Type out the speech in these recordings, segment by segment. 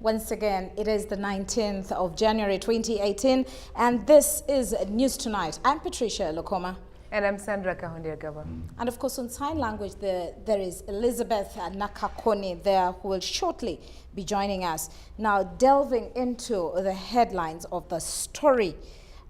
Once again, it is the 19th of January 2018, and this is News Tonight. I'm Patricia Lokoma. And I'm Sandra Kahundiagaba. And of course, on sign language, there is Elizabeth Nakakoni there, who will shortly be joining us. Now, delving into the headlines of the story,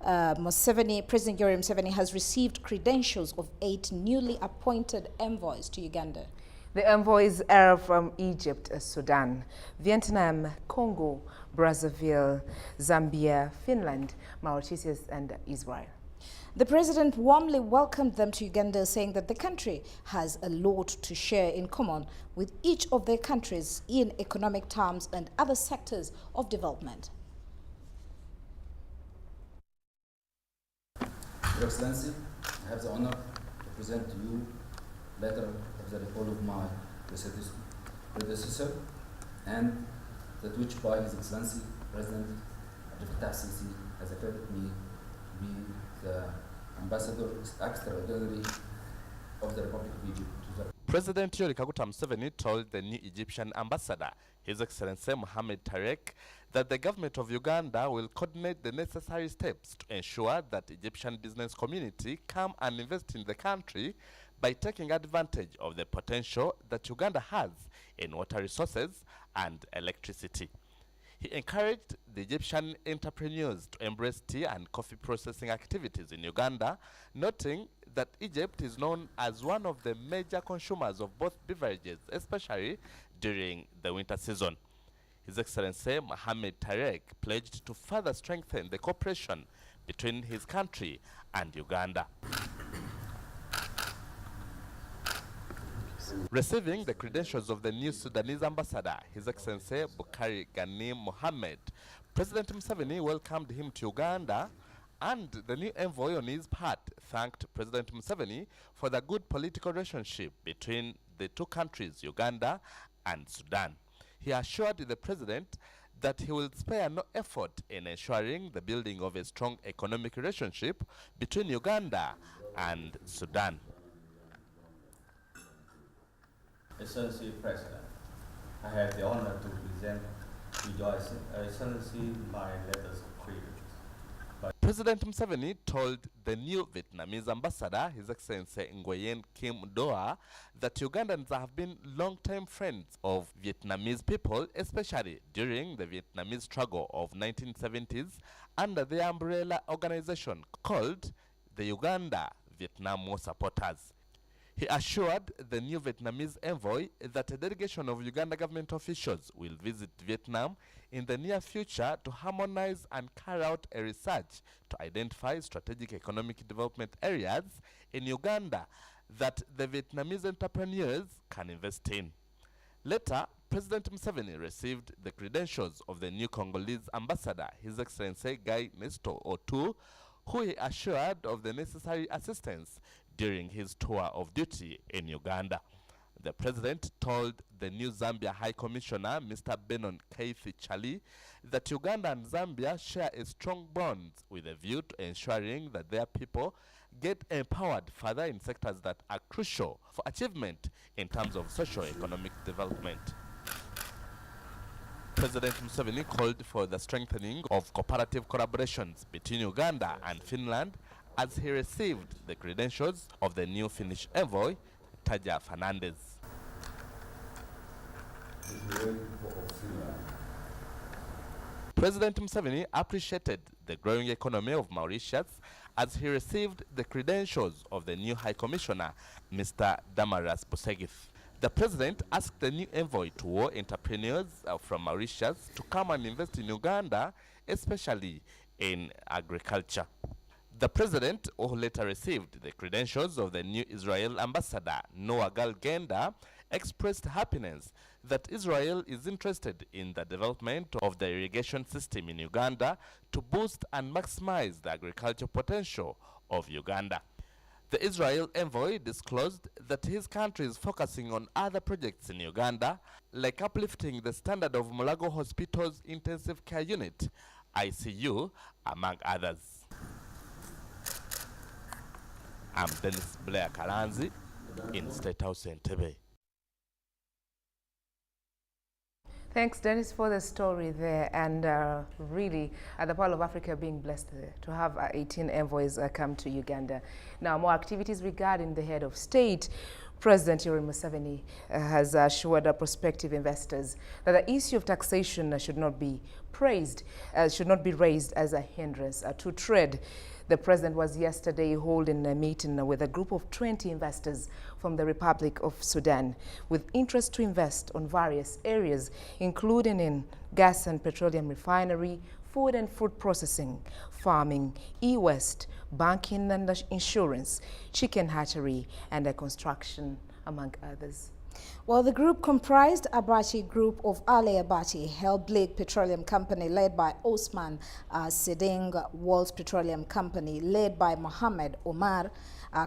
President Yoweri Museveni has received credentials of 8 newly appointed envoys to Uganda. The envoys are from Egypt, Sudan, Vietnam, Congo, Brazzaville, Zambia, Finland, Mauritius, and Israel. The president warmly welcomed them to Uganda, saying that the country has a lot to share in common with each of their countries in economic terms and other sectors of development. Your Excellency, I have the honor to present to you a letter of the recall of my predecessor, and that which by His Excellency President Abdel Fattah al-Sisi has accredited me to be the Ambassador Extraordinary of the Republic of Egypt. President Yoweri Museveni told the new Egyptian ambassador, His Excellency Mohamed Tarek, that the government of Uganda will coordinate the necessary steps to ensure that the Egyptian business community come and invest in the country by taking advantage of the potential that Uganda has in water resources and electricity. He encouraged the Egyptian entrepreneurs to embrace tea and coffee processing activities in Uganda, noting that Egypt is known as one of the major consumers of both beverages, especially during the winter season. His Excellency Mohamed Tarek pledged to further strengthen the cooperation between his country and Uganda. Receiving the credentials of the new Sudanese ambassador, His Excellency Bukari Gani Mohammed, President Museveni welcomed him to Uganda, and the new envoy on his part thanked President Museveni for the good political relationship between the two countries, Uganda and Sudan. He assured the president that he will spare no effort in ensuring the building of a strong economic relationship between Uganda and Sudan. Excellency President, I have the honor to present to Your Excellency my letters of credit. President Museveni told the new Vietnamese ambassador, His Excellency Nguyen Kim Doa, that Ugandans have been long-time friends of Vietnamese people, especially during the Vietnamese struggle of 1970s under the umbrella organization called the Uganda-Vietnam War Supporters. He assured the new Vietnamese envoy that a delegation of Uganda government officials will visit Vietnam in the near future to harmonize and carry out a research to identify strategic economic development areas in Uganda that the Vietnamese entrepreneurs can invest in. Later, President Museveni received the credentials of the new Congolese ambassador, His Excellency Guy Nestor Otu, who he assured of the necessary assistance during his tour of duty in Uganda. The president told the new Zambia High Commissioner, Mr. Benon Keithi Chali, that Uganda and Zambia share a strong bond with a view to ensuring that their people get empowered further in sectors that are crucial for achievement in terms of socio-economic development. President Museveni called for the strengthening of cooperative collaborations between Uganda and Finland as he received the credentials of the new Finnish envoy, Taja Fernandez. President Museveni appreciated the growing economy of Mauritius as he received the credentials of the new High Commissioner, Mr. Damaras Busegith. The president asked the new envoy to war entrepreneurs from Mauritius to come and invest in Uganda, especially in agriculture. The president, who later received the credentials of the new Israel ambassador, Noah Gal Genda, expressed happiness that Israel is interested in the development of the irrigation system in Uganda to boost and maximize the agricultural potential of Uganda. The Israel envoy disclosed that his country is focusing on other projects in Uganda, like uplifting the standard of Mulago Hospital's intensive care unit, ICU, among others. I'm Dennis Blair Kalanzi in State House Entebbe. Thanks, Dennis, for the story there. And really, the Pearl of Africa being blessed to have 18 envoys come to Uganda. Now, more activities regarding the head of state. President Yoweri Museveni has assured prospective investors that the issue of taxation should not be raised as a hindrance to trade. The president was yesterday holding a meeting with a group of 20 investors from the Republic of Sudan with interest to invest on various areas, including in gas and petroleum refinery, food and food processing, farming, e-waste, banking and insurance, chicken hatchery, and construction, among others. Well, the group comprised Abachi Group of Ali Abachi, Hellblake Petroleum Company led by Osman Seding, Walls Petroleum Company led by Mohammed Omar,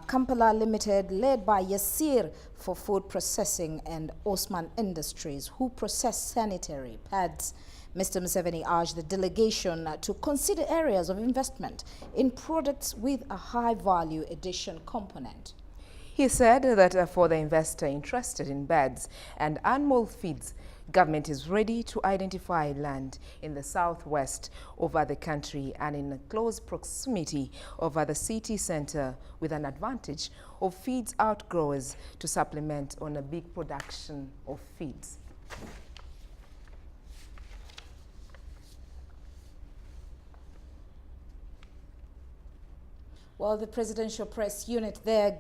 Kampala Limited led by Yasir for food processing, and Osman Industries, who process sanitary pads. Mr. Museveni urged the delegation to consider areas of investment in products with a high value addition component. He said that for the investor interested in birds and animal feeds, government is ready to identify land in the southwest of the country and in close proximity of the city center, with an advantage of feeds outgrowers to supplement on a big production of feeds. Well, the presidential press unit there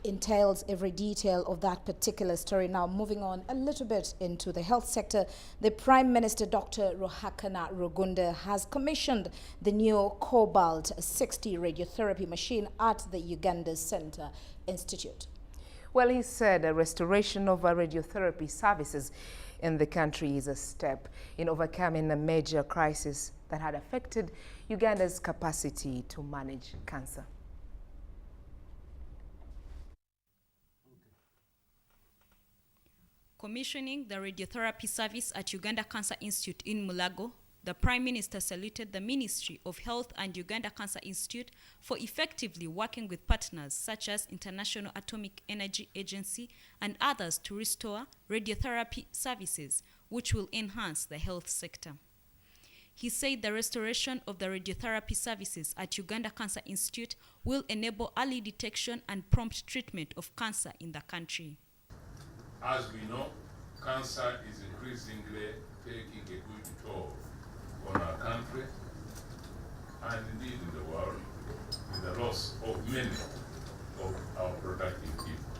entails every detail of that particular story. Now, moving on a little bit into the health sector, the Prime Minister, Dr. Ruhakana Rugunda, has commissioned the new Cobalt-60 radiotherapy machine at the Uganda Center Institute. Well, he said a restoration of radiotherapy services in the country is a step in overcoming a major crisis that had affected Uganda's capacity to manage cancer. Commissioning the radiotherapy service at Uganda Cancer Institute in Mulago, the Prime Minister saluted the Ministry of Health and Uganda Cancer Institute for effectively working with partners such as International Atomic Energy Agency and others to restore radiotherapy services, which will enhance the health sector. He said the restoration of the radiotherapy services at Uganda Cancer Institute will enable early detection and prompt treatment of cancer in the country. As we know, cancer is increasingly taking a good toll on our country and indeed in the world, with the loss of many of our productive people.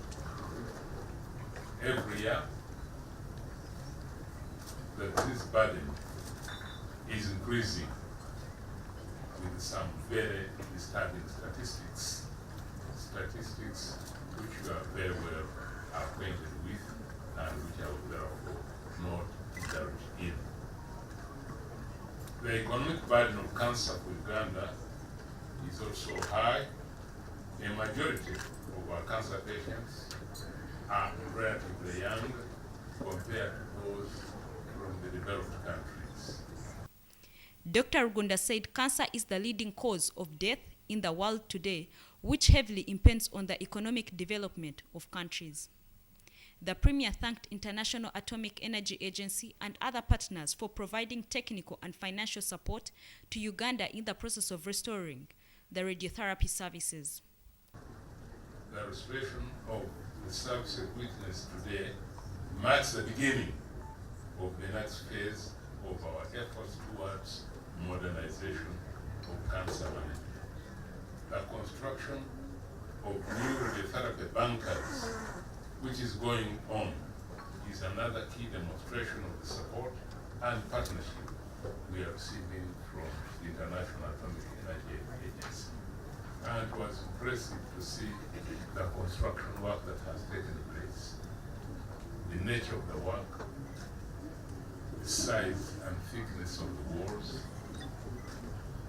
Every year, this burden is increasing with some very disturbing statistics which you are very well acquainted with and which I will therefore not indulge in. The economic burden of cancer for Uganda is also high. A majority of our cancer patients are relatively young compared to those from the developed countries. Dr. Rugunda said cancer is the leading cause of death in the world today, which heavily impinges on the economic development of countries. The Premier thanked International Atomic Energy Agency and other partners for providing technical and financial support to Uganda in the process of restoring the radiotherapy services. The restoration of the services witnessed today marks the beginning of the next phase of our efforts towards modernization of cancer management. The construction of new radiotherapy bunkers, which is going on, is another key demonstration of the support and partnership we are receiving from the International Atomic Energy Agency. And it was impressive to see the construction work that has taken place, the nature of the work, the size and thickness of the walls,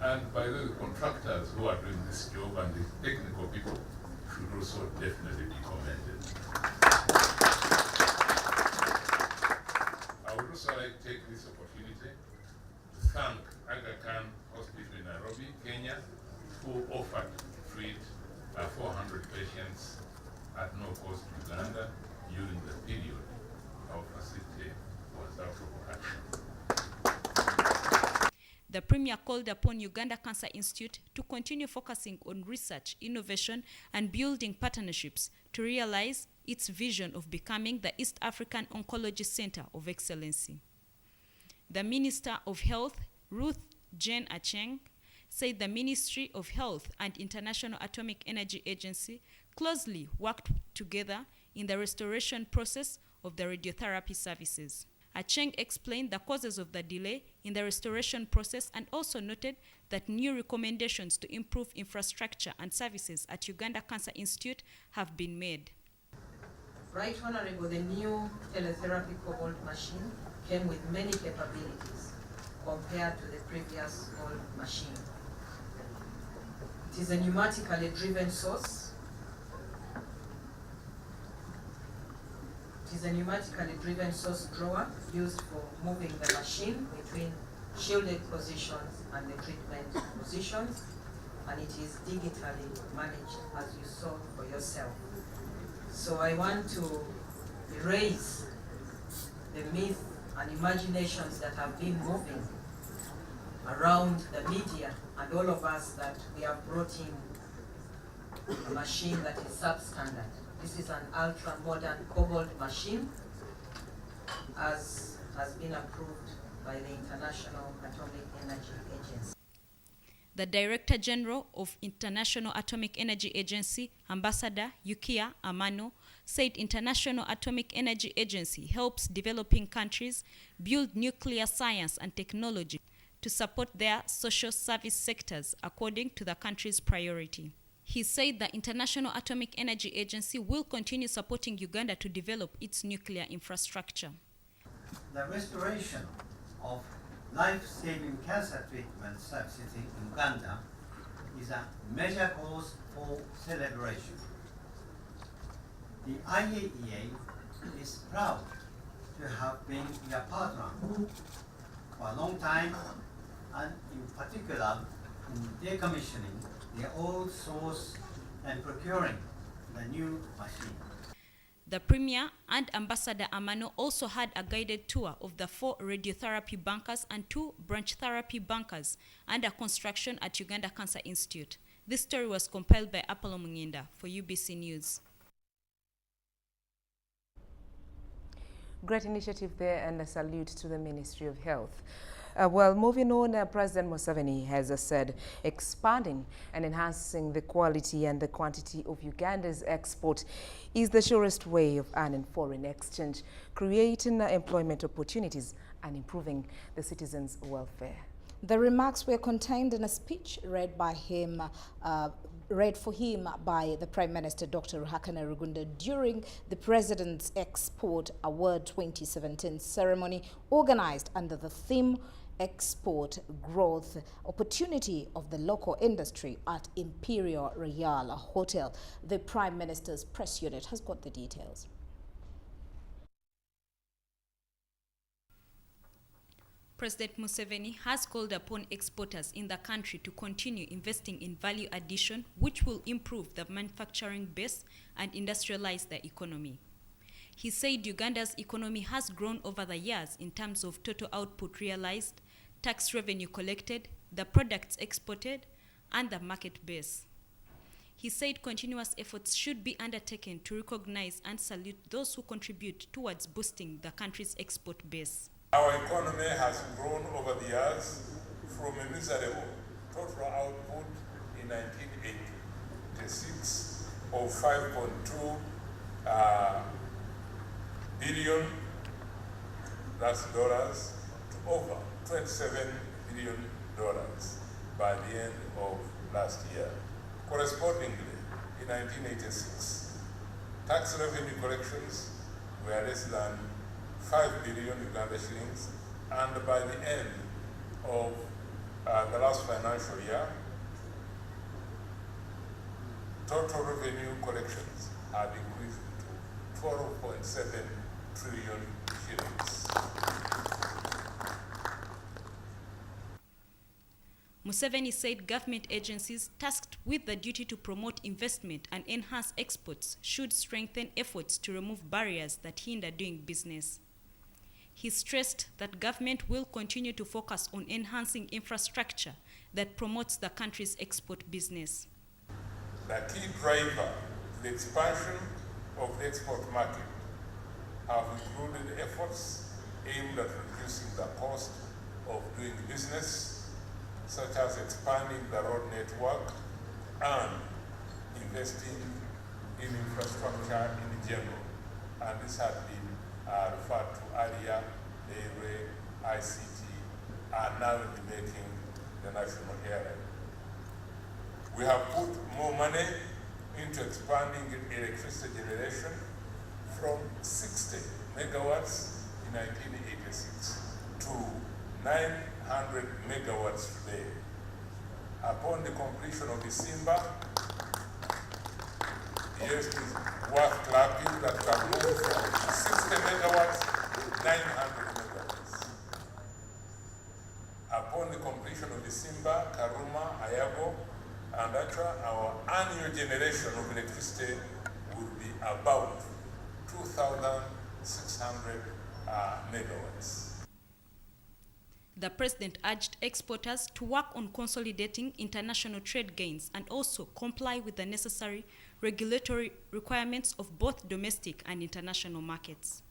and by the contractors who are doing this job and the technical people should also definitely be commended. I would also like to take this opportunity to thank Aga Khan Hospital in Nairobi, Kenya, who offered to treat 400 patients at no cost to Uganda during the period our facility was up The Premier called upon Uganda Cancer Institute to continue focusing on research, innovation, and building partnerships to realize its vision of becoming the East African Oncology Center of Excellency. The Minister of Health, Ruth Jane Acheng, said the Ministry of Health and International Atomic Energy Agency closely worked together in the restoration process of the radiotherapy services. Acheng explained the causes of the delay in the restoration process and also noted that new recommendations to improve infrastructure and services at Uganda Cancer Institute have been made. Right Honorable, the new teletherapy cobalt machine came with many capabilities compared to the previous old machine. It is a pneumatically driven source. It is a pneumatically driven source drawer used for moving the machine between shielded positions and the treatment positions, and it is digitally managed, as you saw for yourself. So I want to erase the myth and imaginations that have been moving around the media and all of us that we have brought in a machine that is substandard. This is an ultra-modern cobalt machine, as has been approved by the International Atomic Energy Agency. The Director General of International Atomic Energy Agency, Ambassador Yukiya Amano, said International Atomic Energy Agency helps developing countries build nuclear science and technology to support their social service sectors according to the country's priority. He said the International Atomic Energy Agency will continue supporting Uganda to develop its nuclear infrastructure. The restoration of life-saving cancer treatment services in Uganda is a major cause for celebration. The IAEA is proud to have been your partner for a long time, and in particular in decommissioning the old source and procuring the new machine. The Premier and Ambassador Amano also had a guided tour of the 4 radiotherapy bunkers and 2 branch therapy bunkers under construction at Uganda Cancer Institute. This story was compiled by Apollo Munginda for UBC News. Great initiative there, and a salute to the Ministry of Health. Well, moving on, President Museveni has said expanding and enhancing the quality and the quantity of Uganda's export is the surest way of earning foreign exchange, creating employment opportunities and improving the citizens' welfare. The remarks were contained in a speech read for him by the Prime Minister, Dr. Ruhakana Rugunda, during the President's Export Award 2017 ceremony organized under the theme Export Growth Opportunity of the Local Industry at Imperial Royal Hotel. The Prime Minister's press unit has got the details. President Museveni has called upon exporters in the country to continue investing in value addition, which will improve the manufacturing base and industrialize the economy. He said Uganda's economy has grown over the years in terms of total output realized, tax revenue collected, the products exported, and the market base. He said continuous efforts should be undertaken to recognize and salute those who contribute towards boosting the country's export base. Our economy has grown over the years from a miserable total output in 1986 of 5.2 billion, that's dollars, to over $27 billion by the end of last year. Correspondingly, in 1986, tax revenue collections were less than 5 billion Uganda shillings, and by the end of the last financial year, total revenue collections had increased to 12.7 trillion shillings. Museveni said government agencies tasked with the duty to promote investment and enhance exports should strengthen efforts to remove barriers that hinder doing business. He stressed that government will continue to focus on enhancing infrastructure that promotes the country's export business. The key driver to the expansion of the export market have included efforts aimed at reducing the cost of doing business, such as expanding the road network and investing in infrastructure in general. And this had been referred to earlier, railway, ICT, are now making the national airline. We have put more money into expanding electricity generation from 60 megawatts in 1986 to 900 megawatts today. Upon the completion of the Simba, yes, it is worth clapping that can move from 60 megawatts to 900 megawatts. Upon the completion of the Simba, Karuma, Ayago, and Atra, our annual generation of electricity would be about 2,600 megawatts. The president urged exporters to work on consolidating international trade gains and also comply with the necessary regulatory requirements of both domestic and international markets.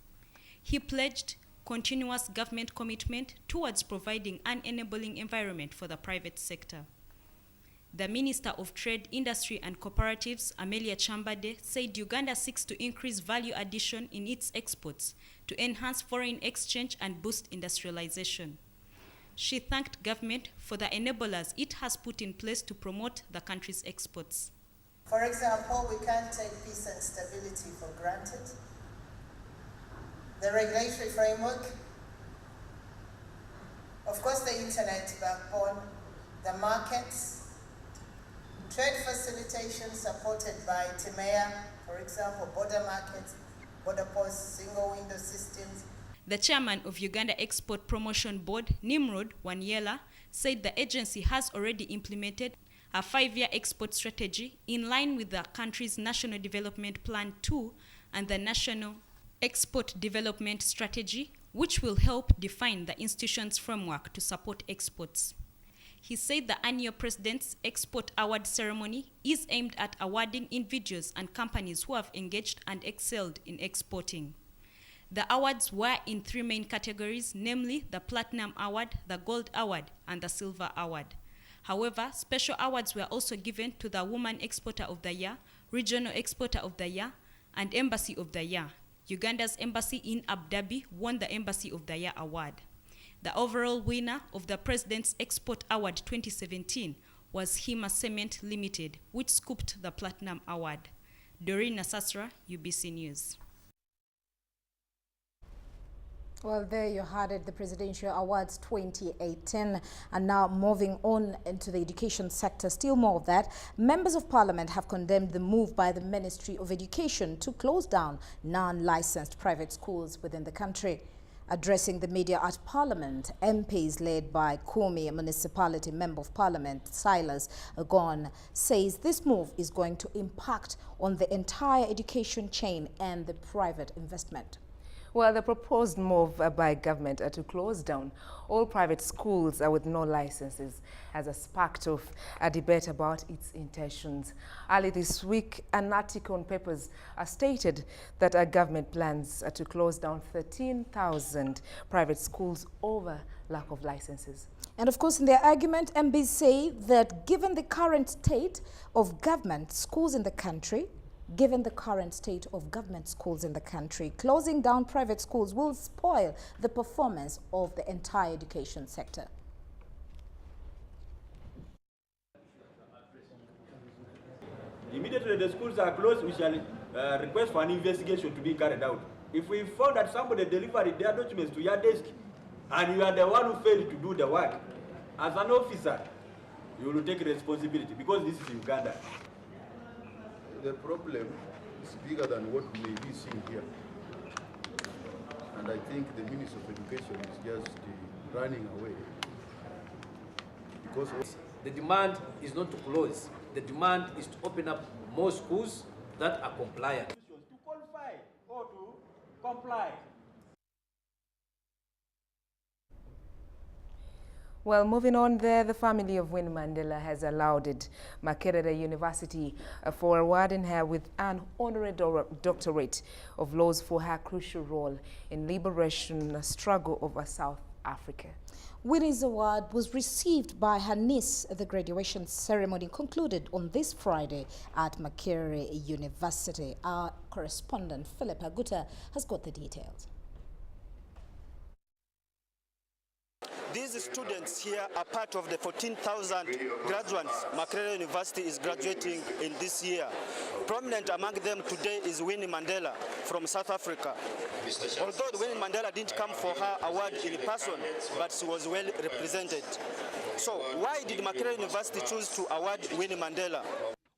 He pledged continuous government commitment towards providing an enabling environment for the private sector. The Minister of Trade, Industry and Cooperatives, Amelia Chambade, said Uganda seeks to increase value addition in its exports to enhance foreign exchange and boost industrialization. She thanked government for the enablers it has put in place to promote the country's exports. For example, we can't take peace and stability for granted. The regulatory framework, of course the internet backbone, the markets, trade facilitation supported by TIMEA, for example, border markets, border posts, single window systems. The chairman of Uganda Export Promotion Board, Nimrod Wanyela, said the agency has already implemented a 5-year export strategy in line with the country's National Development Plan 2 and the National Export Development Strategy, which will help define the institution's framework to support exports. He said the annual President's Export Award ceremony is aimed at awarding individuals and companies who have engaged and excelled in exporting. The awards were in 3 main categories, namely the Platinum Award, the Gold Award, and the Silver Award. However, special awards were also given to the Woman Exporter of the Year, Regional Exporter of the Year, and Embassy of the Year. Uganda's embassy in Abu Dhabi won the Embassy of the Year award. The overall winner of the President's Export Award 2017 was Hima Cement Limited, which scooped the Platinum Award. Doreen Nasasra, UBC News. Well, there you had it, the Presidential Awards 2018. And now moving on into the education sector, still more of that. Members of Parliament have condemned the move by the Ministry of Education to close down non-licensed private schools within the country. Addressing the media at Parliament, MPs led by Kumi Municipality Member of Parliament Silas Agon says this move is going to impact on the entire education chain and the private investment. Well, the proposed move by government to close down all private schools with no licenses has sparked off a debate about its intentions. Early this week, an article on papers stated that a government plans to close down 13,000 private schools over lack of licenses. And of course, in their argument, MPs say that given the current state of government schools in the country, closing down private schools will spoil the performance of the entire education sector. Immediately the schools are closed, we shall request for an investigation to be carried out. If we found that somebody delivered their documents to your desk and you are the one who failed to do the work, as an officer, you will take responsibility because this is Uganda. The problem is bigger than what we may be seeing here. And I think the Minister of Education is just running away. Because the demand is not to close. The demand is to open up more schools that are compliant. To qualify or to comply. Well, moving on there, the family of Winnie Mandela has allowed Makerere University for awarding her with an honorary doctorate of laws for her crucial role in liberation struggle over South Africa. Winnie's award was received by her niece. The graduation ceremony concluded on this Friday at Makerere University. Our correspondent, Philip Aguta, has got the details. These students here are part of the 14,000 graduates Makerere University is graduating in this year. Prominent among them today is Winnie Mandela from South Africa. Although Winnie Mandela didn't come for her award in person, but she was well represented. So why did Makerere University choose to award Winnie Mandela?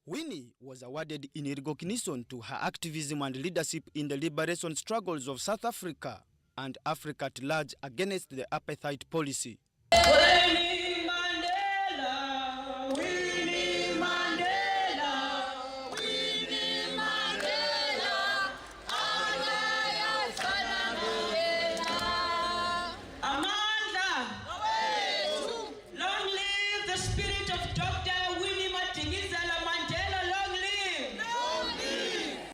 Winnie was awarded in recognition to her activism and leadership in the liberation struggles of South Africa and Africa at large against the apartheid policy. Winnie Mandela, Winnie Mandela, Winnie Mandela, Amanda, long live the spirit of Dr. Winnie Mandela, long live! Long live!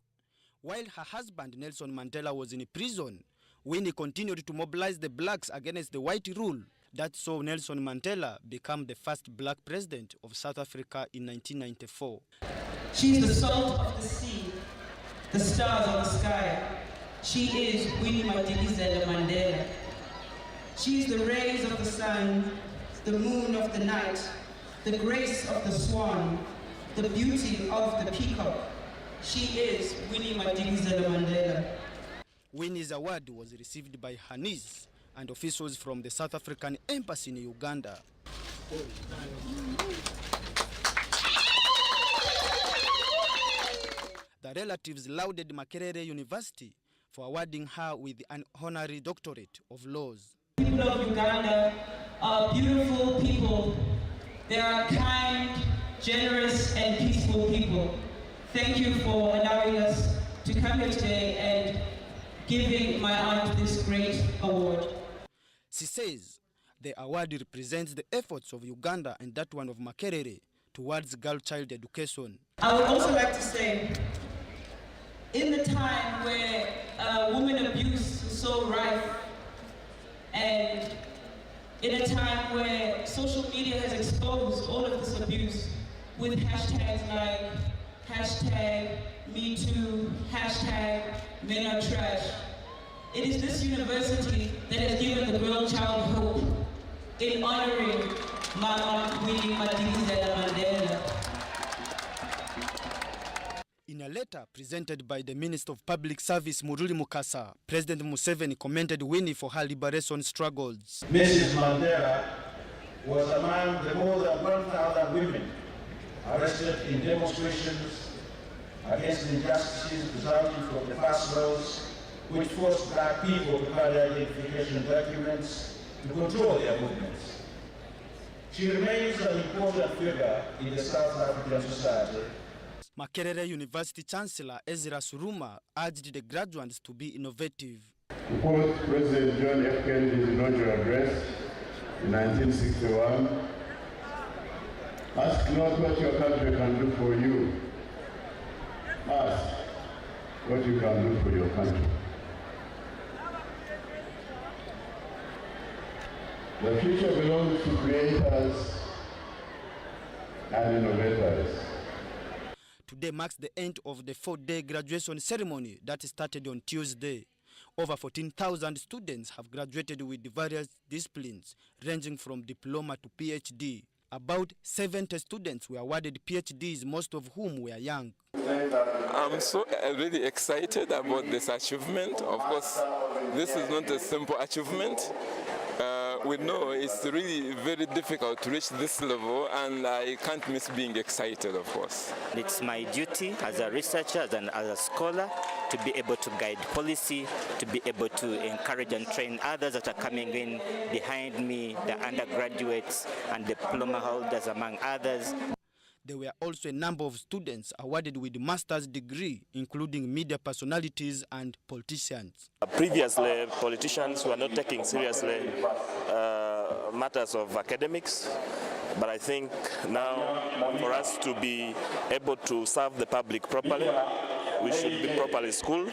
While her husband Nelson Mandela was in prison, Winnie continued to mobilize the blacks against the white rule that saw Nelson Mandela become the first black president of South Africa in 1994. She's the salt of the sea, the stars of the sky. She is Winnie Mandela. She is the rays of the sun, the moon of the night, the grace of the swan, the beauty of the peacock. She is Winnie Mandela. Winnie's award was received by her niece and officials from the South African Embassy in Uganda. The relatives lauded Makerere University for awarding her with an honorary doctorate of laws. People of Uganda are beautiful people. They are kind, generous, and peaceful people. Thank you for allowing us to come here today and giving my aunt this great award. She says the award represents the efforts of Uganda and that one of Makerere towards girl child education. I would also like to say, in the time where women abuse is so rife, and in a time where social media has exposed all of this abuse with hashtags like hashtag #MeToo, hashtag Men Are Trash. It is this university that has given the girl child hope in honoring Mama Winnie Mandela. In a letter presented by the Minister of Public Service Muruli Mukasa, President Museveni commended Winnie for her liberation struggles. Mrs. Mandela was among the more than 1,000 women arrested in demonstrations against injustices resulting from the first laws which forced black people to carry identification documents to control their movements. She remains an important figure in the South African society. Makerere University Chancellor Ezra Suruma urged the graduates to be innovative. To quote President John F. Kennedy's inaugural address in 1961, ask not what your country can do for you, ask what you can do for your country. The future belongs to creators and innovators. Today marks the end of the 4-day graduation ceremony that started on Tuesday. Over 14,000 students have graduated with various disciplines, ranging from diploma to PhD. About 70 students were awarded PhDs, most of whom were young. I'm so really excited about this achievement. Of course, this is not a simple achievement. We know it's really very difficult to reach this level, and I can't miss being excited, of course. It's my duty as a researcher and as a scholar to be able to guide policy, to be able to encourage and train others that are coming in behind me, the undergraduates and diploma holders, among others. There were also a number of students awarded with master's degree, including media personalities and politicians. Previously, politicians were not taking seriously matters of academics, but I think now for us to be able to serve the public properly, we should be properly schooled.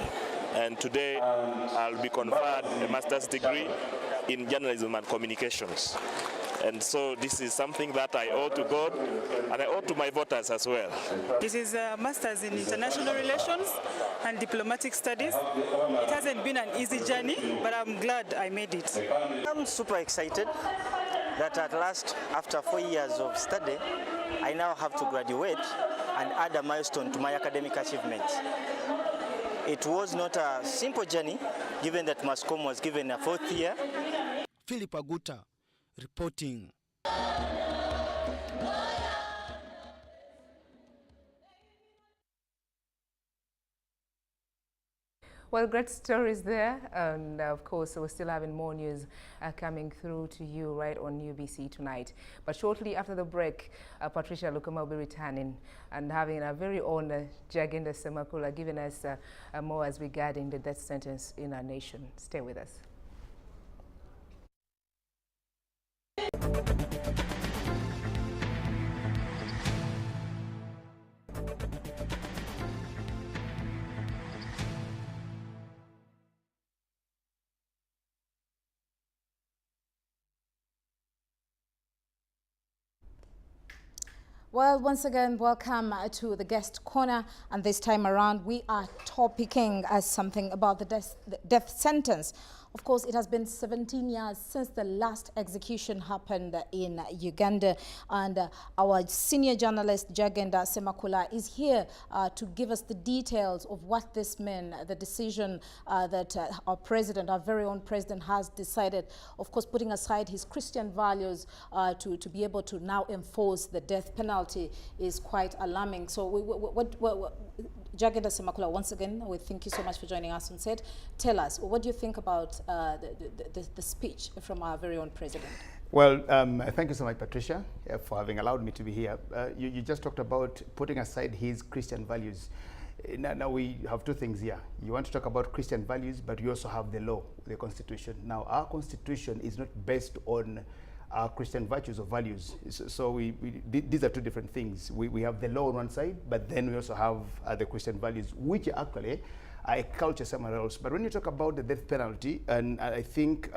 And today I'll be conferred a master's degree in journalism and communications. And so this is something that I owe to God and I owe to my voters as well. This is a master's in international relations and diplomatic studies. It hasn't been an easy journey, but I'm glad I made it. I'm super excited that at last, after 4 years of study, I now have to graduate and add a milestone to my academic achievements. It was not a simple journey, given that Mascom was given a 4th year. Philip Aguta reporting. Well, great stories there, and of course we're still having more news coming through to you right on UBC tonight. But shortly after the break, Patricia Lukuma will be returning and having a very own Jagenda Semakula giving us more as regarding the death sentence in our nation. Stay with us. Well, once again, welcome to the guest corner, and this time around we are topicing something about the death sentence. Of course, it has been 17 years since the last execution happened in Uganda, and our senior journalist, Jagenda Semakula, is here to give us the details of what this meant, the decision that our president, our very own president, has decided, of course, putting aside his Christian values to be able to now enforce the death penalty is quite alarming. So Jagenda Semakula, once again, we thank you so much for joining us on set. Tell us, what do you think about the speech from our very own president? Well, thank you so much, Patricia, for having allowed me to be here. You just talked about putting aside his Christian values. Now we have two things here. You want to talk about Christian values, but you also have the law, the Constitution. Now, our Constitution is not based on our Christian virtues or values. So these are two different things. We have the law on one side, but then we also have the Christian values, which actually are a culture somewhere else. But when you talk about the death penalty, and I think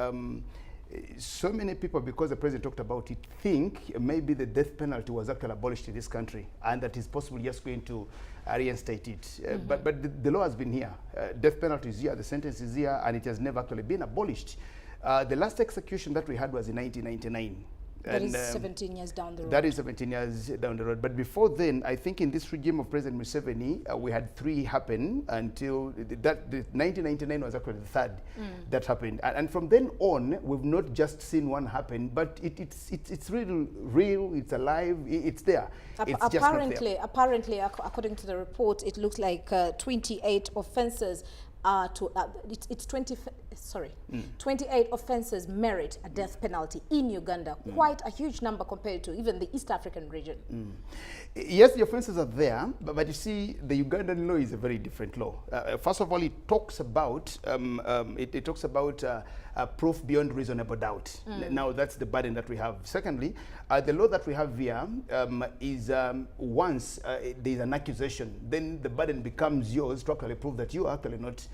so many people, because the president talked about it, think maybe the death penalty was actually abolished in this country and that is possibly just going to reinstate it. But the law has been here. Death penalty is here, the sentence is here, and it has never actually been abolished. The last execution that we had was in 1999. That is 17 years down the road. That is 17 years down the road. But before then, I think in this regime of President Museveni, we had 3 happen until the 1999 was actually the 3rd that happened. And from then on, we've not just seen one happen, but it's really real, it's alive, it's there. Apparently, according to the report, it looks like 28 offences. 28 offences merit a death penalty in Uganda. Quite a huge number compared to even the East African region. Yes, the offences are there, but you see, the Ugandan law is a very different law. First of all, it talks about proof beyond reasonable doubt. Now, that's the burden that we have. Secondly, the law that we have here is once there's an accusation, then the burden becomes yours to actually prove that you are actually not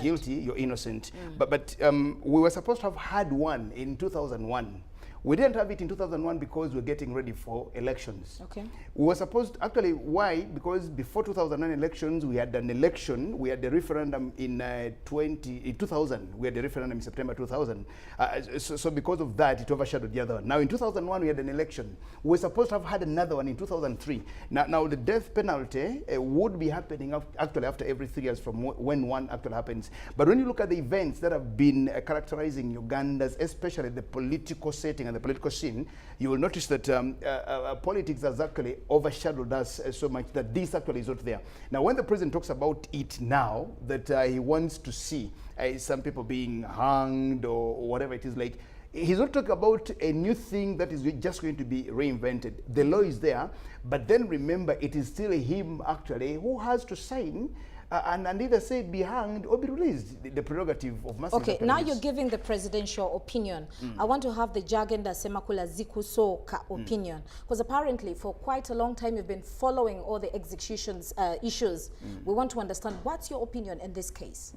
guilty, you're innocent. But we were supposed to have had one in 2001. We didn't have it in 2001 because we're getting ready for elections. Okay. We were supposed, actually, why? Because before 2009 elections, we had an election, we had the referendum in 2000. We had the referendum in September 2000. So because of that, it overshadowed the other one. Now in 2001, we had an election. We were supposed to have had another one in 2003. Now the death penalty would be happening actually after every 3 years from when one actually happens. But when you look at the events that have been characterizing Uganda's, especially the political setting and the political scene, you will notice that politics has actually overshadowed us so much that this actually is not there. Now, when the president talks about it now, that he wants to see some people being hanged or whatever it is, like, He's not talking about a new thing that is just going to be reinvented. The law is there, but then remember, it is still him actually who has to sign and either say be hanged or be released, the prerogative of massive. Okay, now you're giving the presidential opinion. I want to have the Jagenda Semakula Zikusoka opinion, because apparently for quite a long time you've been following all the executions issues. We want to understand what's your opinion in this case.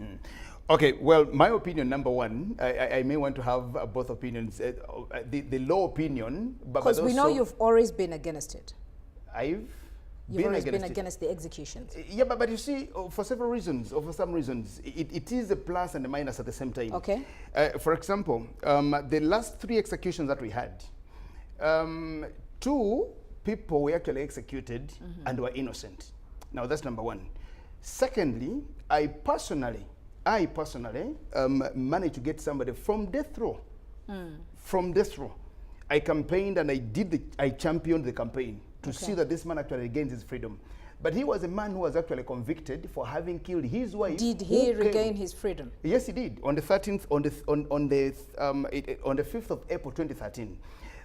Okay, well, my opinion, number one, I may want to have both opinions. The law opinion, but because we know you've always been against it. You've always been against the executions. Yeah, but you see, for several reasons, or for some reasons, it is a plus and a minus at the same time. Okay. For example, the last 3 executions that we had, 2 people were actually executed and were innocent. Now, that's number one. Secondly, I personally managed to get somebody from death row. From death row. I campaigned and I championed the campaign to see that this man actually regains his freedom. But he was a man who was actually convicted for having killed his wife. Did he regain his freedom? Yes, he did. On the 13th, on the 5th of April 2013.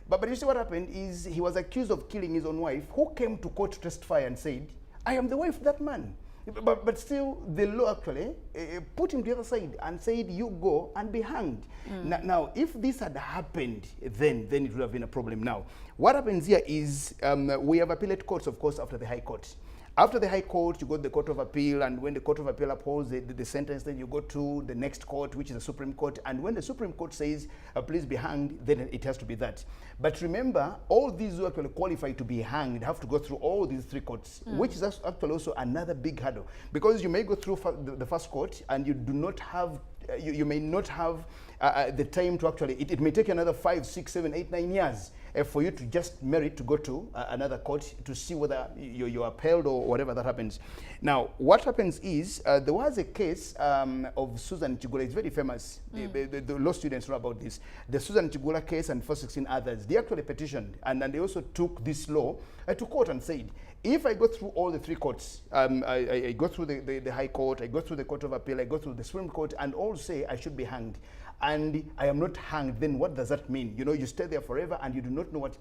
But you see what happened is he was accused of killing his own wife, who came to court to testify and said, I am the wife of that man. But still, the law actually put him to the other side and said, you go and be hanged. Now, if this had happened, then it would have been a problem. Now, what happens here is we have appellate courts, of course, after the High Court. After the High Court, you go to the Court of Appeal, and when the Court of Appeal upholds the sentence, then you go to the next court, which is the Supreme Court. And when the Supreme Court says, please be hanged, then it has to be that. But remember, all these who actually qualify to be hanged have to go through all these 3 courts, which is actually also another big hurdle. Because you may go through the first court, and you do not have, you may not have the time to actually, it may take another 5, 6, 7, 8, 9 years for you to just merit to go to another court to see whether you're upheld or whatever that happens. Now, what happens is, there was a case of Susan Chigula. It's very famous. The law students know about this. The Susan Chigula case and 416 others, they actually petitioned, and they also took this law to court and said, if I go through all the 3 courts, I go through the High Court, I go through the Court of Appeal, I go through the Supreme Court, and all say I should be hanged, and I am not hanged, then what does that mean? You know, you stay there forever and you do not know what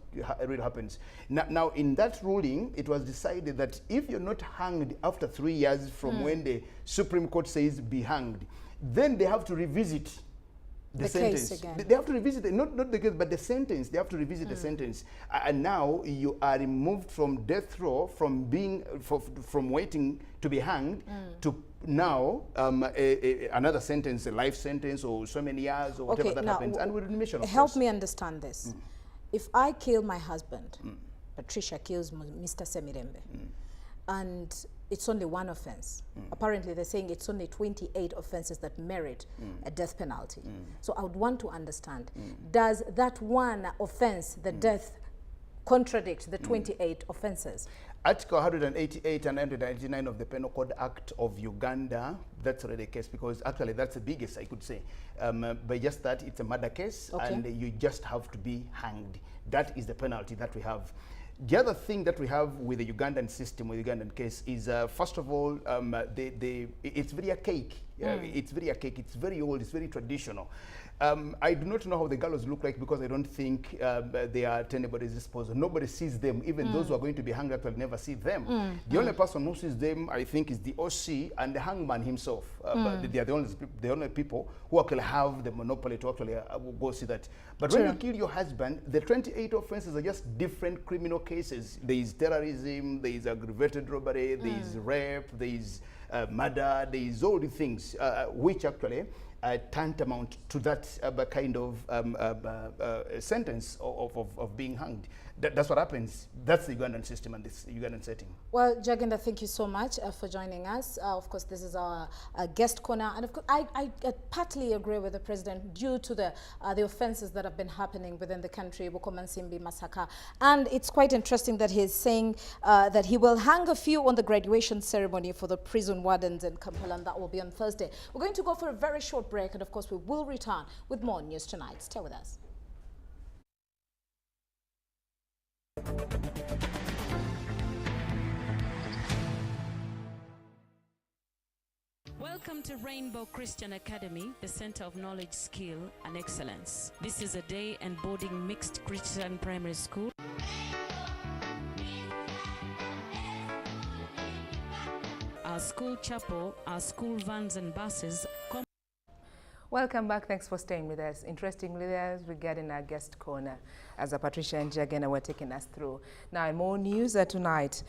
really happens. Now, in that ruling, it was decided that if you're not hanged after 3 years from when the Supreme Court says be hanged, then they have to revisit the sentence. Case again. They have to revisit it, not the case, but the sentence. They have to revisit the sentence. And now you are removed from death row, from waiting to be hanged, to now another sentence, a life sentence, or so many years, or whatever that happens, and with remission, of help course. me understand this. If I kill my husband, Patricia kills Mr. Semirembe, and it's only 1 offense. Apparently, they're saying it's only 28 offenses that merit a death penalty. So I would want to understand, does that 1 offense, the death, contradict the 28 offenses? Article 188 and 189 of the Penal Code Act of Uganda, that's already the case, because actually that's the biggest, I could say. By just that, it's a murder case, and you just have to be hanged. That is the penalty that we have. The other thing that we have with the Ugandan system, with the Ugandan case, is first of all, it's very archaic. It's very archaic, it's very old, it's very traditional. I do not know how the gallows look like, because I don't think they are at anybody's disposal. Nobody sees them. Even those who are going to be hanged actually never see them. The only person who sees them, I think, is the OC and the hangman himself. But they are the only people who actually have the monopoly to actually go see that. But when you kill your husband, the 28 offenses are just different criminal cases. There is terrorism, there is aggravated robbery, there is rape, there is murder, there is all the things which actually tantamount to that kind of sentence of being hanged. That's what happens. That's the Ugandan system and this Ugandan setting. Well, Jagenda, thank you so much for joining us. Of course, this is our guest corner. And of course, I partly agree with the president due to the offenses that have been happening within the country, Bukomansimbi massacre. And it's quite interesting that he's saying that he will hang a few on the graduation ceremony for the prison wardens in Kampala, and that will be on Thursday. We're going to go for a very short break, and of course, we will return with more news tonight. Stay with us. Welcome Welcome to Rainbow Christian Academy, the Center of Knowledge, Skill, and Excellence. This is a day and boarding mixed Christian primary school. Our school chapel, our school vans and buses. Welcome back. Thanks for staying with us. Interestingly, there's regarding our guest corner, as Patricia and Jagena were taking us through. Now, in more news tonight,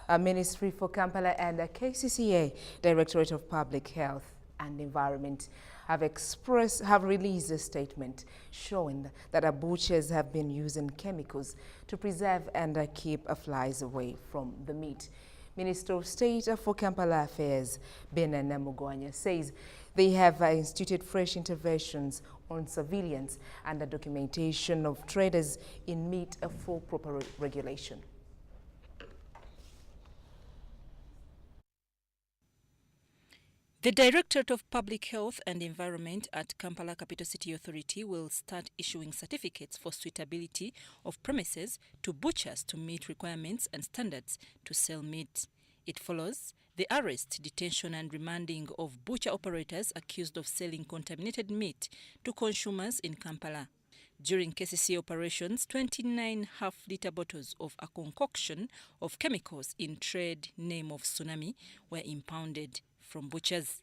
Ministry for Kampala and the KCCA, Directorate of Public Health and Environment, have released a statement showing that our butchers have been using chemicals to preserve and keep flies away from the meat. Minister of State for Kampala Affairs, Ben Namugwanya, says they have instituted fresh interventions on surveillance and the documentation of traders in meat for proper regulation. The Directorate of Public Health and Environment at Kampala Capital City Authority will start issuing certificates for suitability of premises to butchers to meet requirements and standards to sell meat. It follows the arrest, detention and remanding of butcher operators accused of selling contaminated meat to consumers in Kampala. During KCC operations, 29 half-liter bottles of a concoction of chemicals in trade name of Tsunami were impounded from butchers.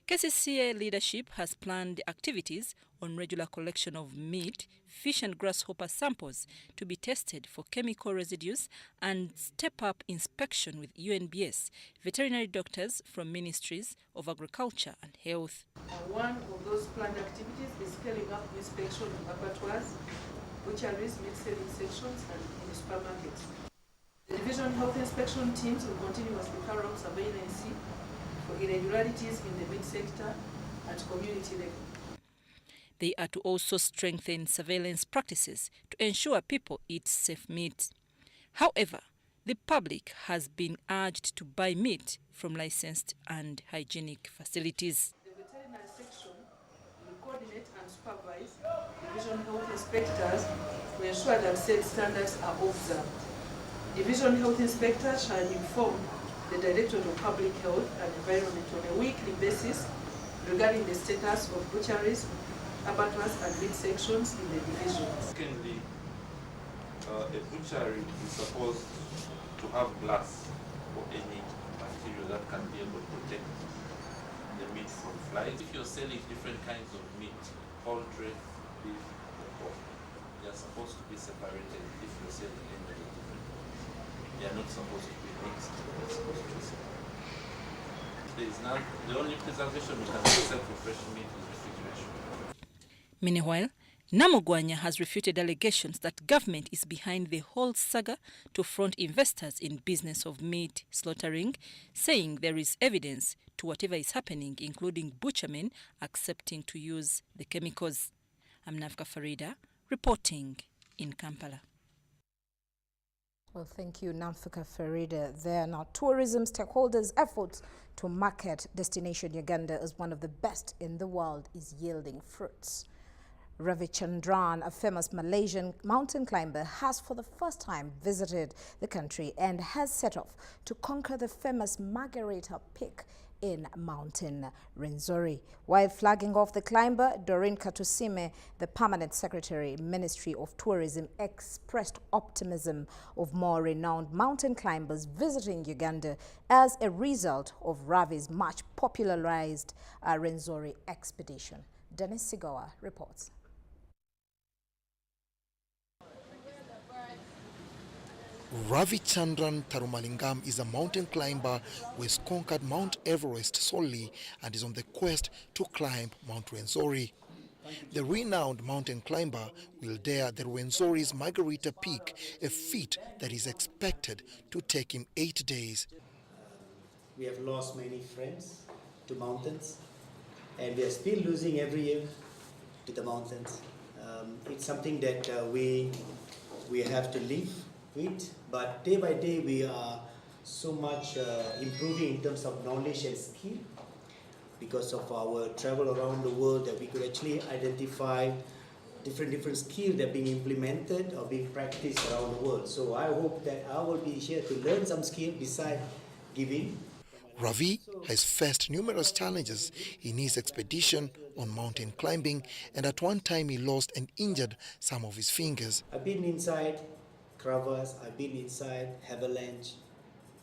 KCCA leadership has planned activities on regular collection of meat, fish and grasshopper samples to be tested for chemical residues and step-up inspection with UNBS, veterinary doctors from Ministries of Agriculture and Health. One of those planned activities is scaling up inspection of abattoirs, butcheries, meat-selling sections and in supermarkets. The Division Health Inspection teams will continuously carry out surveillance for irregularities in the meat sector at community level. They are to also strengthen surveillance practices to ensure people eat safe meat. However, the public has been urged to buy meat from licensed and hygienic facilities. The veterinary section will coordinate and supervise Division Health Inspectors to ensure that said standards are observed. Division Health Inspectors shall inform the Directorate of Public Health and Environment on a weekly basis regarding the status of butcheries, abattoirs and meat sections in the division. Secondly, a butchery is supposed to have glass or any material that can be able to protect the meat from flies. If you're selling different kinds of meat, poultry, beef, or pork, they are supposed to be separated if you're selling any different. They are not supposed to be mixed, they're supposed to be separated. There is none, the only preservation we can accept for fresh meat is refrigeration. Meanwhile, Namugwanya has refuted allegations that government is behind the whole saga to front investors in business of meat slaughtering, saying there is evidence to whatever is happening, including butchermen accepting to use the chemicals. I'm Nafka Farida, reporting in Kampala. Well, thank you, Namfuka Farida. There now, tourism stakeholders' efforts to market destination Uganda as one of the best in the world is yielding fruits. Ravichandran, a famous Malaysian mountain climber, has for the first time visited the country and has set off to conquer the famous Margarita Peak in Mountain Rwenzori. While flagging off the climber, Doreen Katusime, the Permanent Secretary, Ministry of Tourism, expressed optimism of more renowned mountain climbers visiting Uganda as a result of Ravi's much popularized Rwenzori expedition. Dennis Sigoa reports. Ravichandran Tarumalingam is a mountain climber who has conquered Mount Everest solely and is on the quest to climb Mount Rwenzori. The renowned mountain climber will dare the Rwenzori's Margarita Peak, a feat that is expected to take him 8 days. We have lost many friends to mountains, and we are still losing every year to the mountains. It's something that we have to live with, but day by day we are so much improving in terms of knowledge and skill because of our travel around the world, that we could actually identify different skills that are being implemented or being practiced around the world. So I hope that I will be here to learn some skill besides giving. Ravi has faced numerous challenges in his expedition on mountain climbing, and at one time he lost and injured some of his fingers. I've been inside crevasse, I've been inside avalanche,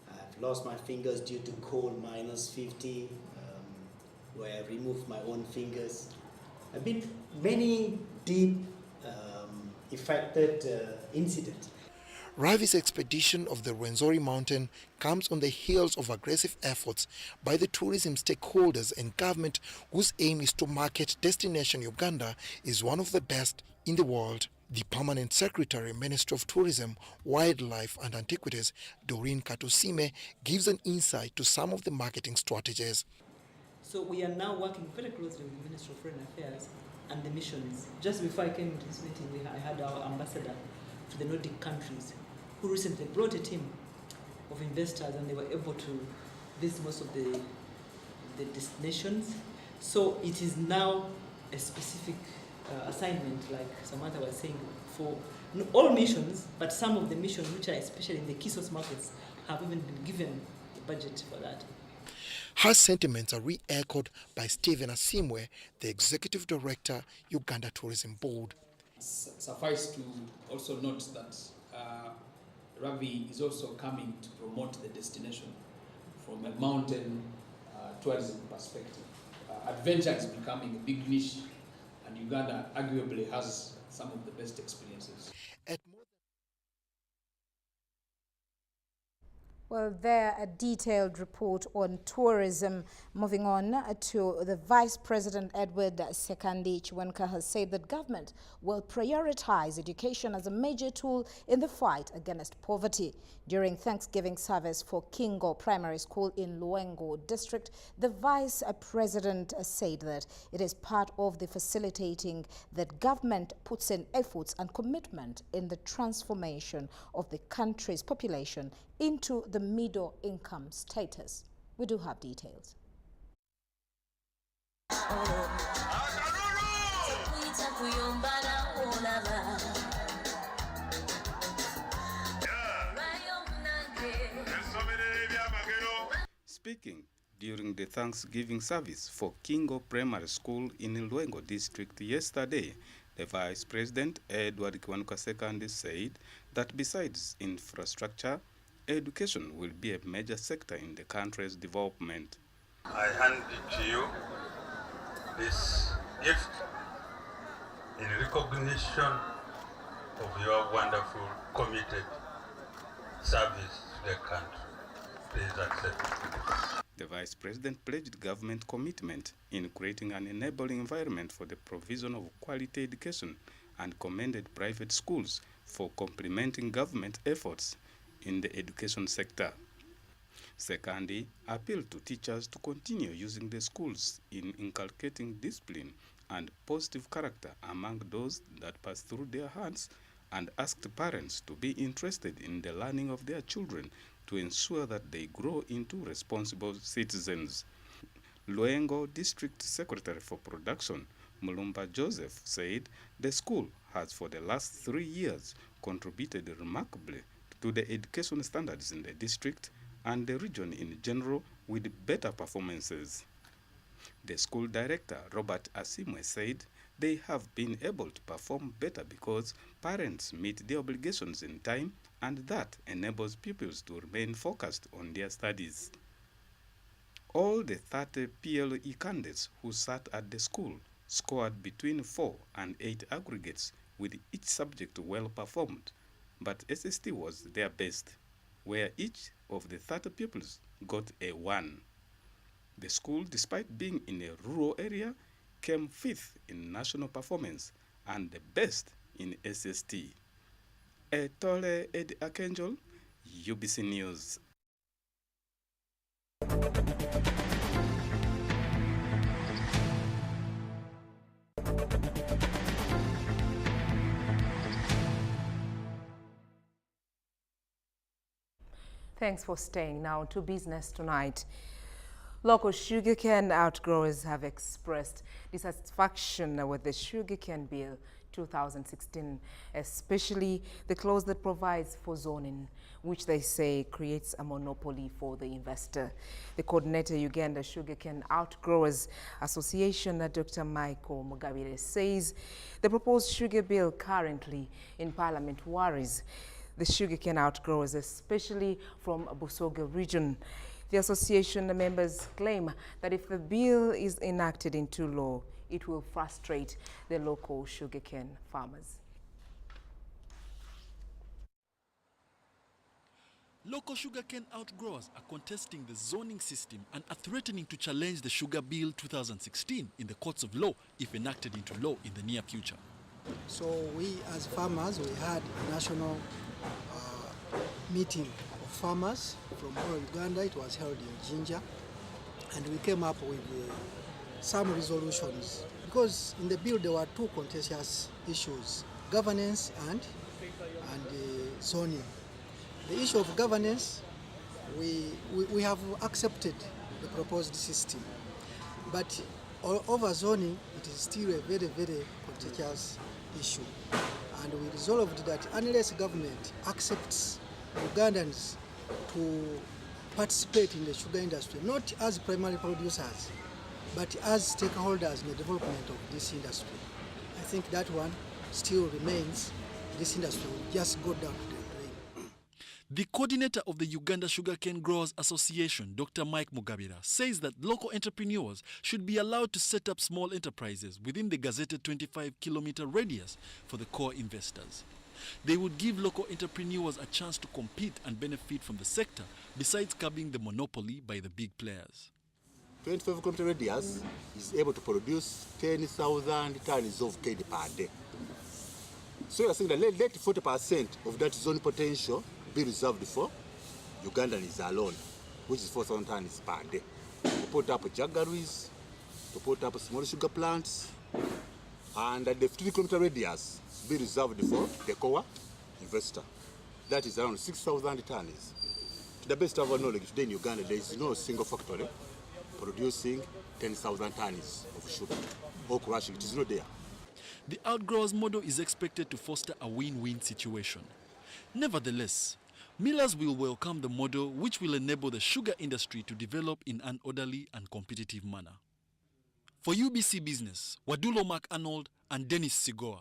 I've lost my fingers due to cold -50, where I removed my own fingers. I've been many deep affected incidents. Ravi's expedition of the Rwenzori mountain comes on the heels of aggressive efforts by the tourism stakeholders and government, whose aim is to market destination Uganda is one of the best in the world. The Permanent Secretary, Ministry of Tourism, Wildlife and Antiquities, Doreen Katusime, gives an insight to some of the marketing strategies. So we are now working very closely with the Ministry of Foreign Affairs and the missions. Just before I came to this meeting, I had our ambassador to the Nordic countries, who recently brought a team of investors, and they were able to visit most of the destinations. So it is now a specific assignment, like Samantha was saying, for not all missions, but some of the missions which are especially in the key source markets have even been given a budget for that. Her sentiments are re-echoed by Stephen Asimwe, the Executive Director, Uganda Tourism Board. Suffice to also note that Ravi is also coming to promote the destination from a mountain tourism perspective. Adventure is becoming a big niche, and Uganda arguably has some of the best experiences. Well, there a detailed report on tourism. Moving on to the Vice President Edward Sekandi Chiwenka has said that government will prioritize education as a major tool in the fight against poverty. During Thanksgiving service for Kingo Primary School in Luengo District, the Vice President said that it is part of the facilitating that government puts in efforts and commitment in the transformation of the country's population into the middle income status. We do have details. Speaking during the Thanksgiving service for Kingo Primary School in Luengo District yesterday, the Vice President Edward Kiwanuka II said that besides infrastructure, education will be a major sector in the country's development. I hand it to you this gift in recognition of your wonderful, committed service to the country. Please accept it. The Vice President pledged government commitment in creating an enabling environment for the provision of quality education and commended private schools for complementing government efforts in the education sector. Sekandi appealed to teachers to continue using the schools in inculcating discipline and positive character among those that pass through their hands, and asked parents to be interested in the learning of their children to ensure that they grow into responsible citizens. Luengo District Secretary for Production, Mulumba Joseph, said the school has for the last 3 years contributed remarkably to the education standards in the district and the region in general with better performances. The school director, Robert Asimwe, said they have been able to perform better because parents meet their obligations in time, and that enables pupils to remain focused on their studies. All the 30 PLE candidates who sat at the school scored between 4 and 8 aggregates, with each subject well performed, but SST was their best, where each of the 30 pupils got a 1. The school, despite being in a rural area, came 5th in national performance and the best in SST. Etole Ed Akenjol, UBC News. Thanks for staying. Now to business tonight. Local sugarcane outgrowers have expressed dissatisfaction with the sugarcane bill 2016, especially the clause that provides for zoning, which they say creates a monopoly for the investor. The coordinator, Uganda Sugarcane Outgrowers Association, Dr. Michael Mugabire, says the proposed sugar bill currently in Parliament worries the sugarcane outgrowers, especially from Busoga region. The association members claim that if the bill is enacted into law, it will frustrate the local sugarcane farmers. Local sugarcane outgrowers are contesting the zoning system and are threatening to challenge the Sugar Bill 2016 in the courts of law if enacted into law in the near future. So we as farmers, we had a national meeting of farmers from all Uganda. It was held in Jinja, and we came up with some resolutions, because in the bill there were two contentious issues: governance and zoning. The issue of governance, we have accepted the proposed system, but over zoning, it is still a very, very contentious issue. And we resolved that unless government accepts Ugandans to participate in the sugar industry, not as primary producers, but as stakeholders in the development of this industry, I think that one still remains. This industry will just go down to the drain. The coordinator of the Uganda Sugarcane Growers Association, Dr. Mike Mugabira, says that local entrepreneurs should be allowed to set up small enterprises within the gazetted 25-kilometer radius for the core investors. They would give local entrepreneurs a chance to compete and benefit from the sector, besides curbing the monopoly by the big players. 25-kilometer radius is able to produce 10,000 tons of cane per day. So you are saying that let 40% of that zone potential be reserved for Ugandans alone, which is 4,000 tons per day. To put up jaggeries, to put up small sugar plants, and the 50-kilometer radius be reserved for the core investor. That is around 6,000 tons. To the best of our knowledge, today in Uganda, there is no single factory producing 10,000 tons of sugar or crushing. It is not there. The outgrowers model is expected to foster a win-win situation. Nevertheless, millers will welcome the model, which will enable the sugar industry to develop in an orderly and competitive manner. For UBC Business, Wadulo Mark Arnold and Dennis Sigoa.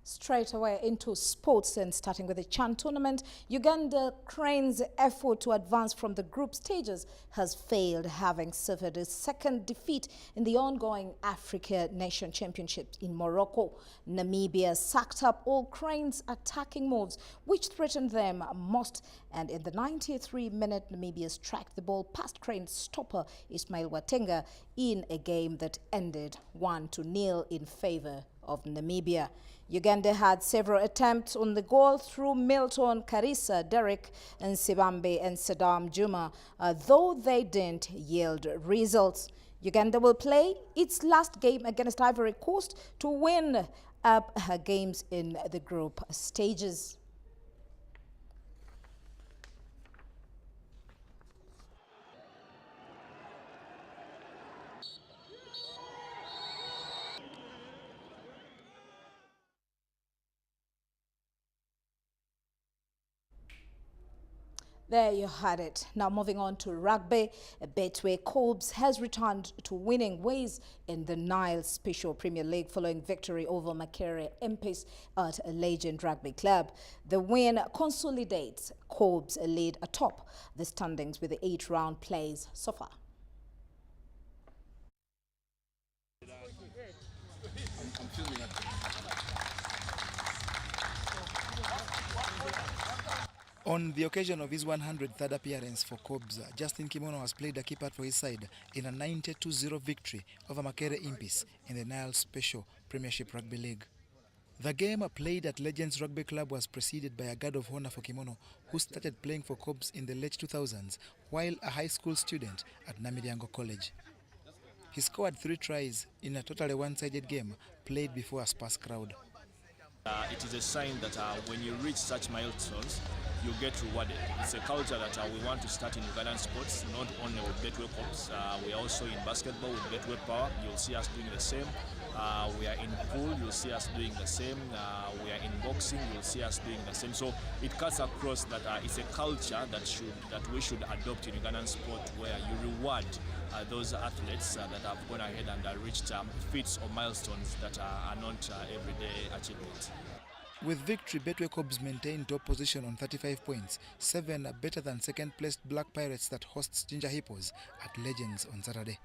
Straight away into sports, and starting with the Chan tournament, Uganda Cranes' effort to advance from the group stages has failed, having suffered a second defeat in the ongoing Africa Nation Championship in Morocco. Namibia sacked up all Cranes' attacking moves, which threatened them most, and in the 93rd minute, Namibia struck the ball past Cranes stopper Ismail Watenga in a game that ended 1-0 in favor of Namibia. Uganda had several attempts on the goal through Milton, Karisa, Derek, and Sibambe and Saddam Juma, though they didn't yield results. Uganda will play its last game against Ivory Coast to win up her games in the group stages. There you had it. Now moving on to rugby, Betway Cobs has returned to winning ways in the Nile Special Premier League following victory over Makerere Impis at Legend Rugby Club. The win consolidates Cobs' lead atop the standings with the 8-round plays so far. On the occasion of his 103rd appearance for Cobs, Justin Kimono has played a key part for his side in a 92-0 victory over Makerere Impis in the Nile Special Premiership Rugby League. The game played at Legends Rugby Club was preceded by a guard of honor for Kimono, who started playing for Cobs in the late 2000s while a high school student at Namiryango College. He scored 3 tries in a totally one-sided game played before a sparse crowd. It is a sign that when you reach such milestones, you get rewarded. It's a culture that we want to start in Ugandan sports, not only with Betway Cups. We are also in basketball with Betway Power. You'll see us doing the same. We are in pool, you'll see us doing the same. We are in boxing, you'll see us doing the same. So it cuts across that it's a culture that we should adopt in Ugandan sport, where you reward those athletes that have gone ahead and reached feats or milestones that are not everyday achievements. With victory, Betway Cubs maintain top position on 35 points, 7 better than second-placed Black Pirates that hosts Ginger Hippos at Legends on Saturday.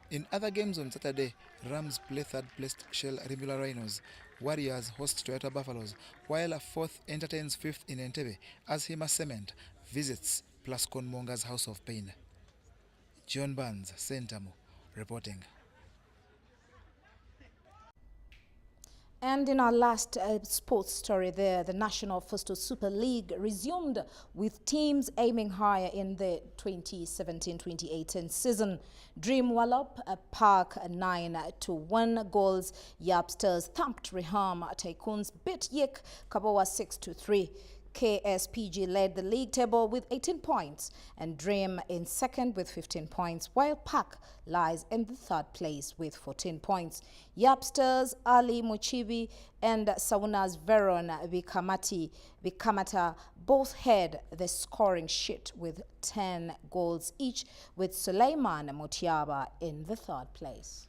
In other games on Saturday, Rams play third-placed Shell Rimula Rhinos, Warriors host Toyota Buffaloes, while a fourth entertains fifth in Entebbe as Hima Cement visits Plascon Monga's House of Pain. John Barnes, Sentamu, reporting. And in our last sports story there, the National Football Super League resumed with teams aiming higher in the 2017-2018 season. Dream Wallop Park 9-1 goals. Yapsters thumped Reham. Tycoons beat Yik Kabowa 6-3. KSPG led the league table with 18 points and Dream in second with 15 points, while Park lies in the third place with 14 points. Yapsters, Ali Muchibi and Sauna's Veron Bikamata both head the scoring sheet with 10 goals each, with Suleiman Mutiaba in the third place.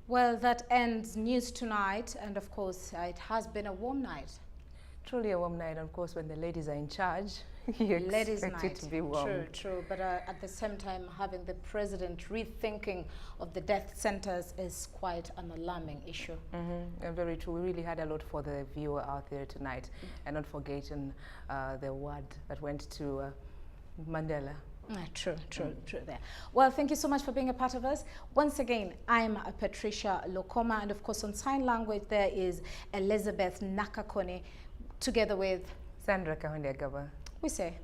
Well, that ends news tonight, and of course, it has been a warm night. Truly a warm night, and of course, when the ladies are in charge, you expect it to be warm. True, true. But at the same time, having the president rethinking of the death centers is quite an alarming issue. And very true. We really had a lot for the viewer out there tonight, and not forgetting the award that went to Mandela. True there. Well, thank you so much for being a part of us. Once again, I'm Patricia Lokoma, and of course on sign language there is Elizabeth Nakakone, together with Sandra Kahondiagaba. We say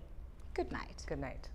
good night. Good night.